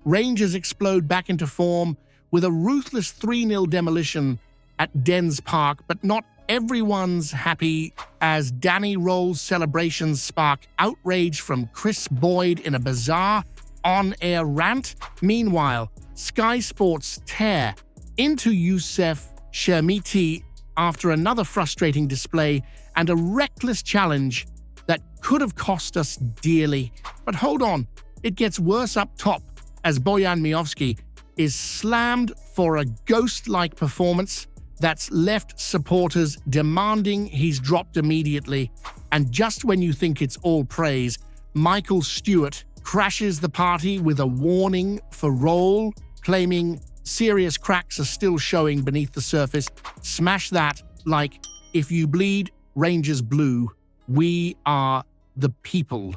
Rangers explode back into form with a ruthless 3-0 demolition at Dens Park, but not everyone's happy as Danny Rohl's celebrations spark outrage from Chris Boyd in a bizarre on-air rant. Meanwhile, Sky Sports tear into Youssef Chermiti after another frustrating display and a reckless challenge that could have cost us dearly. But hold on, it gets worse up top as Bojan Miovski is slammed for a ghost-like performance that's left supporters demanding he's dropped immediately. And just when you think it's all praise, Michael Stewart crashes the party with a warning for Rohl, claiming serious cracks are still showing beneath the surface. Smash that like, if you bleed, Rangers blue. We are the people.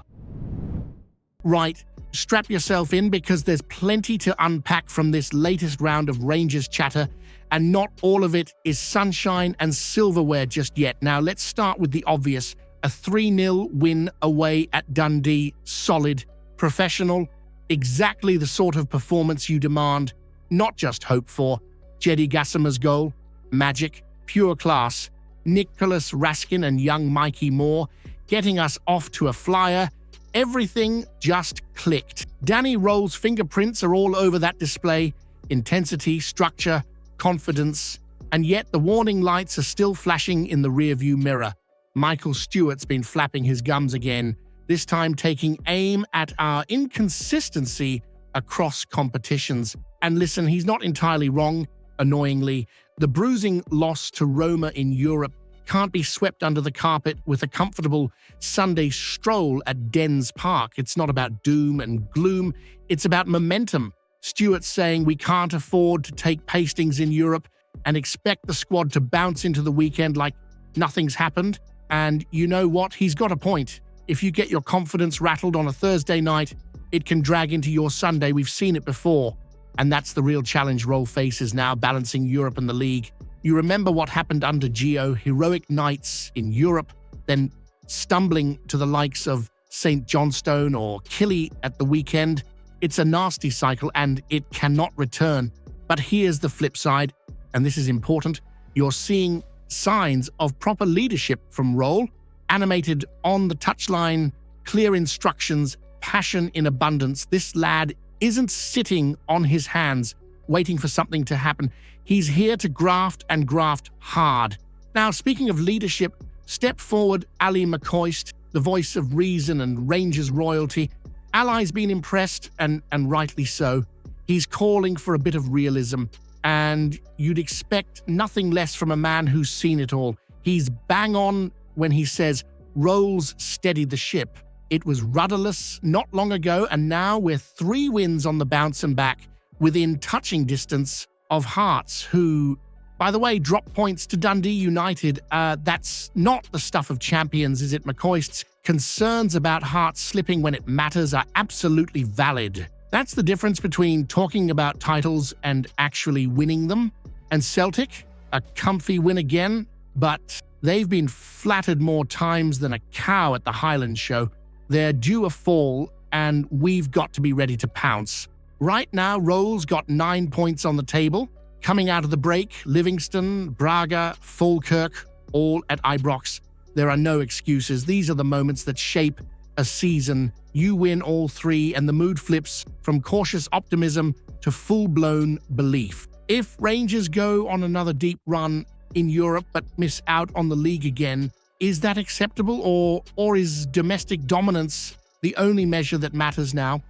Right, strap yourself in because there's plenty to unpack from this latest round of Rangers chatter, and not all of it is sunshine and silverware just yet. Now let's start with the obvious. A 3-0 win away at Dundee. Solid, professional, exactly the sort of performance you demand, not just hope for. Jedi Gassama's goal, magic, pure class. Nicholas Raskin and young Mikey Moore getting us off to a flyer. Everything just clicked. Danny Rohl's fingerprints are all over that display. Intensity, structure, confidence, and yet the warning lights are still flashing in the rearview mirror. Michael Stewart's been flapping his gums again, this time taking aim at our inconsistency across competitions. And listen, he's not entirely wrong, annoyingly. The bruising loss to Roma in Europe can't be swept under the carpet with a comfortable Sunday stroll at Dens Park. It's not about doom and gloom, it's about momentum. Stewart's saying we can't afford to take pastings in Europe and expect the squad to bounce into the weekend like nothing's happened. And you know what? He's got a point. If you get your confidence rattled on a Thursday night, it can drag into your Sunday. We've seen it before. And that's the real challenge Rohl faces now, balancing Europe and the league. You remember what happened under Gio, heroic nights in Europe, then stumbling to the likes of St. Johnstone or Killy at the weekend. It's a nasty cycle and it cannot return. But here's the flip side, and this is important. You're seeing signs of proper leadership from Rohl, animated on the touchline, clear instructions, passion in abundance. This lad isn't sitting on his hands waiting for something to happen. He's here to graft and graft hard. Now, speaking of leadership, step forward Ali McCoist, the voice of reason and Rangers royalty. Ali's been impressed, and rightly so. He's calling for a bit of realism, and you'd expect nothing less from a man who's seen it all. He's bang on when he says, Rohl's steadied the ship. It was rudderless not long ago, and now we're 3 wins on the bounce and back within touching distance of Hearts, who, by the way, dropped points to Dundee United. That's not the stuff of champions, is it? McCoist's concerns about Hearts slipping when it matters are absolutely valid. That's the difference between talking about titles and actually winning them. And Celtic, a comfy win again, but they've been flattered more times than a cow at the Highland Show. They're due a fall, and we've got to be ready to pounce. Right now, Rohl's got 9 points on the table. Coming out of the break, Livingston, Braga, Falkirk, all at Ibrox. There are no excuses. These are the moments that shape a season. You win all 3, and the mood flips from cautious optimism to full-blown belief. If Rangers go on another deep run in Europe but miss out on the league again, is that acceptable, or is domestic dominance the only measure that matters now?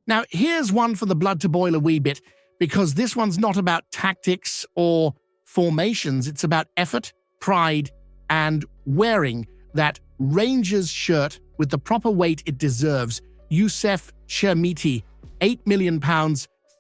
Now, here's one for the blood to boil a wee bit, because this one's not about tactics or formations. It's about effort, pride, and wearing that Rangers shirt with the proper weight it deserves. Youssef Chermiti, £8 million,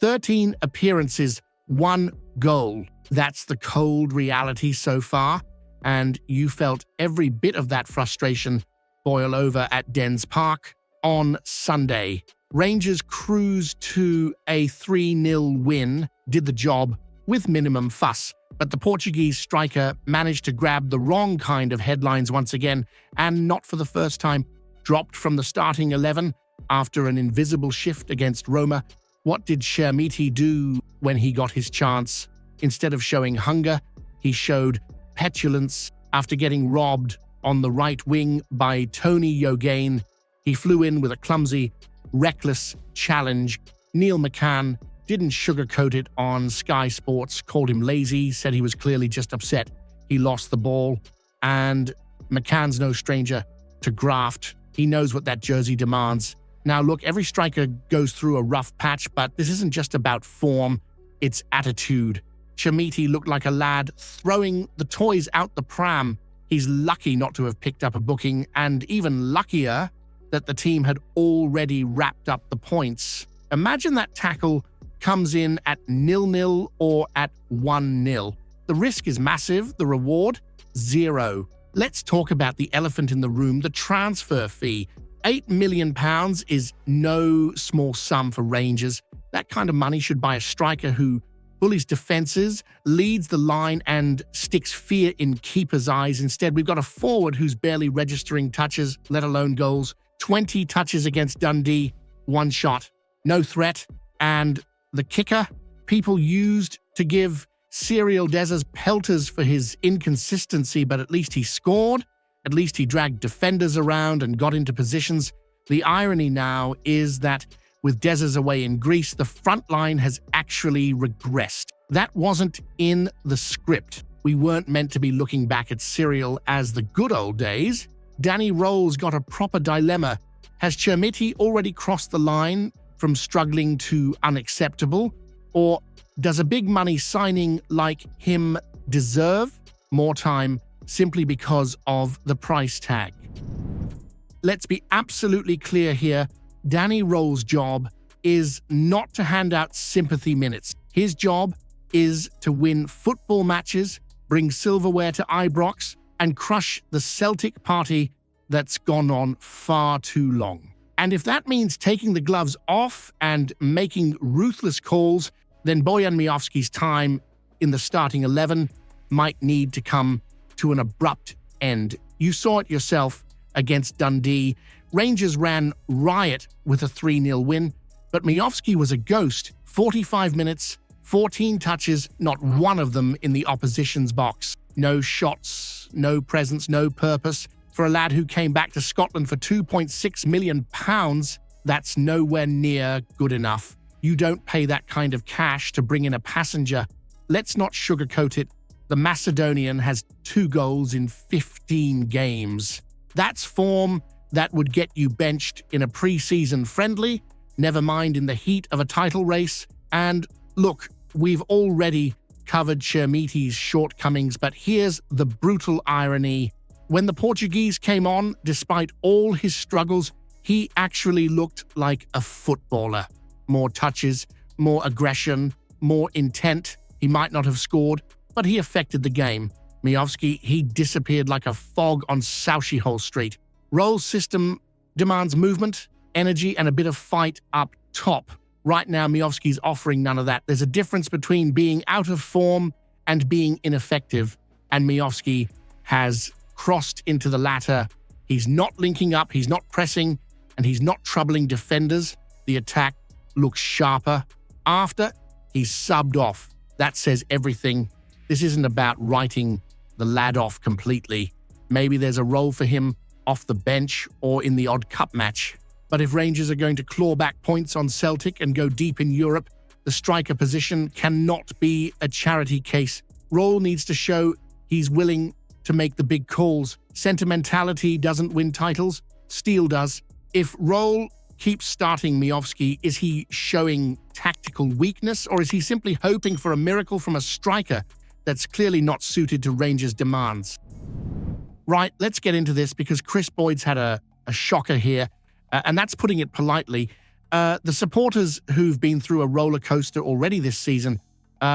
13 appearances, 1 goal. That's the cold reality so far. And you felt every bit of that frustration boil over at Dens Park on Sunday. Rangers cruised to a 3-0 win, did the job with minimum fuss. But the Portuguese striker managed to grab the wrong kind of headlines once again, and not for the first time. Dropped from the starting 11 after an invisible shift against Roma. What did Chermiti do when he got his chance? Instead of showing hunger, he showed petulance. After getting robbed on the right wing by Tony Yogane, he flew in with a clumsy, reckless challenge. Neil McCann didn't sugarcoat it on Sky Sports, called him lazy, said he was clearly just upset he lost the ball. And McCann's no stranger to graft. He knows what that jersey demands. Now look, every striker goes through a rough patch, but this isn't just about form, it's attitude. Chermiti looked like a lad throwing the toys out the pram. He's lucky not to have picked up a booking, and even luckier that the team had already wrapped up the points. Imagine that tackle comes in at 0-0 or at 1-0. The risk is massive, the reward, 0. Let's talk about the elephant in the room, the transfer fee. £8 million is no small sum for Rangers. That kind of money should buy a striker who bullies defences, leads the line and sticks fear in keepers' eyes. Instead, we've got a forward who's barely registering touches, let alone goals. 20 touches against Dundee, 1 shot, no threat. And the kicker, people used to give Cyril Dessers pelters for his inconsistency, but at least he scored. At least he dragged defenders around and got into positions. The irony now is that with Dessers away in Greece, the front line has actually regressed. That wasn't in the script. We weren't meant to be looking back at Cyril as the good old days. Danny Rohl's got a proper dilemma. Has Chermiti already crossed the line from struggling to unacceptable? Or does a big money signing like him deserve more time simply because of the price tag? Let's be absolutely clear here. Danny Rohl's job is not to hand out sympathy minutes. His job is to win football matches, bring silverware to Ibrox, and crush the Celtic party that's gone on far too long. And if that means taking the gloves off and making ruthless calls, then Bojan Miovski's time in the starting 11 might need to come to an abrupt end. You saw it yourself against Dundee. Rangers ran riot with a 3-0 win, but Miovski was a ghost. 45 minutes, 14 touches, not one of them in the opposition's box. No shots, no presence, no purpose. For a lad who came back to Scotland for £2.6 million, that's nowhere near good enough. You don't pay that kind of cash to bring in a passenger. Let's not sugarcoat it. The Macedonian has 2 goals in 15 games. That's form that would get you benched in a pre-season friendly, never mind in the heat of a title race. And look, we've already covered Chermiti's shortcomings, but here's the brutal irony. When the Portuguese came on, despite all his struggles, he actually looked like a footballer. More touches, more aggression, more intent. He might not have scored, but he affected the game. Miovski, he disappeared like a fog on Southie Street. Rohl's system demands movement, energy, and a bit of fight up top. Right now, Miovski's offering none of that. There's a difference between being out of form and being ineffective, and Miovski has crossed into the latter. He's not linking up, he's not pressing, and he's not troubling defenders. The attack looks sharper. After, he's subbed off. That says everything. This isn't about writing the lad off completely. Maybe there's a role for him off the bench or in the odd cup match. But if Rangers are going to claw back points on Celtic and go deep in Europe, the striker position cannot be a charity case. Rohl needs to show he's willing to make the big calls. Sentimentality doesn't win titles, steel does. If Rohl keeps starting Miovski, is he showing tactical weakness, or is he simply hoping for a miracle from a striker that's clearly not suited to Rangers' demands? Right, let's get into this because Chris Boyd's had a shocker here, and that's putting it politely. The supporters who've been through a roller coaster already this season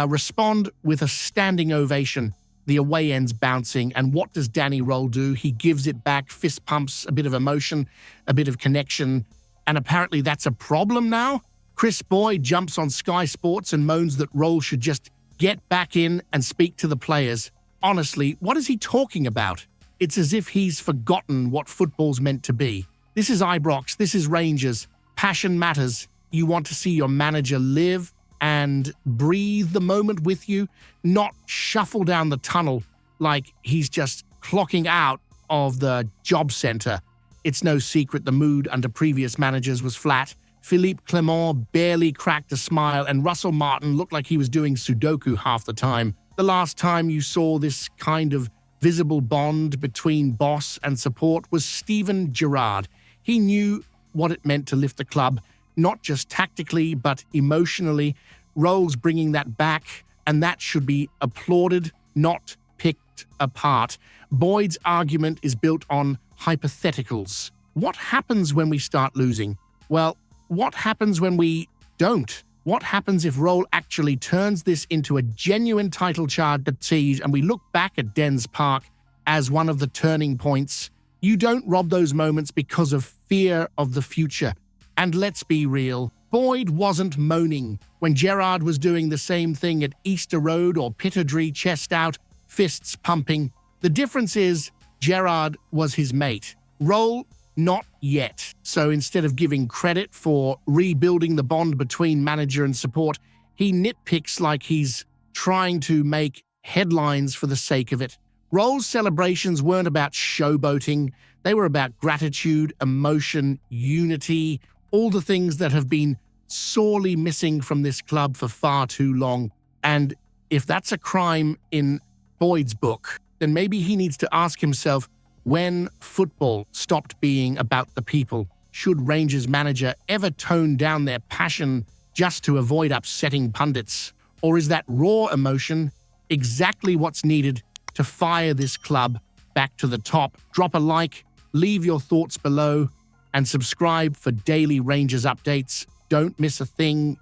respond with a standing ovation. The away end's bouncing, and what does Danny Rohl do? He gives it back, fist pumps, a bit of emotion, a bit of connection, and apparently that's a problem now? Chris Boyd jumps on Sky Sports and moans that Rohl should just get back in and speak to the players. Honestly, what is he talking about? It's as if he's forgotten what football's meant to be. This is Ibrox, this is Rangers. Passion matters. You want to see your manager live and breathe the moment with you, not shuffle down the tunnel like he's just clocking out of the job center. It's no secret the mood under previous managers was flat. Philippe Clement barely cracked a smile, and Russell Martin looked like he was doing Sudoku half the time. The last time you saw this kind of visible bond between boss and support was Steven Gerrard. He knew what it meant to lift the club, not just tactically, but emotionally. Rohl's bringing that back, and that should be applauded, not picked apart. Boyd's argument is built on hypotheticals. What happens when we start losing? Well, what happens when we don't? What happens if Rohl actually turns this into a genuine title charge at siege and we look back at Dens Park as one of the turning points? You don't rob those moments because of fear of the future. And let's be real, Boyd wasn't moaning when Gerrard was doing the same thing at Easter Road or Punditry, chest out, fists pumping. The difference is Gerrard was his mate. Rohl, not yet. So instead of giving credit for rebuilding the bond between manager and support, he nitpicks like he's trying to make headlines for the sake of it. Rohl's celebrations weren't about showboating. They were about gratitude, emotion, unity, all the things that have been sorely missing from this club for far too long. And if that's a crime in Boyd's book, then maybe he needs to ask himself when football stopped being about the people. Should Rangers manager ever tone down their passion just to avoid upsetting pundits? Or is that raw emotion exactly what's needed to fire this club back to the top? Drop a like, leave your thoughts below, and subscribe for daily Rangers updates. Don't miss a thing.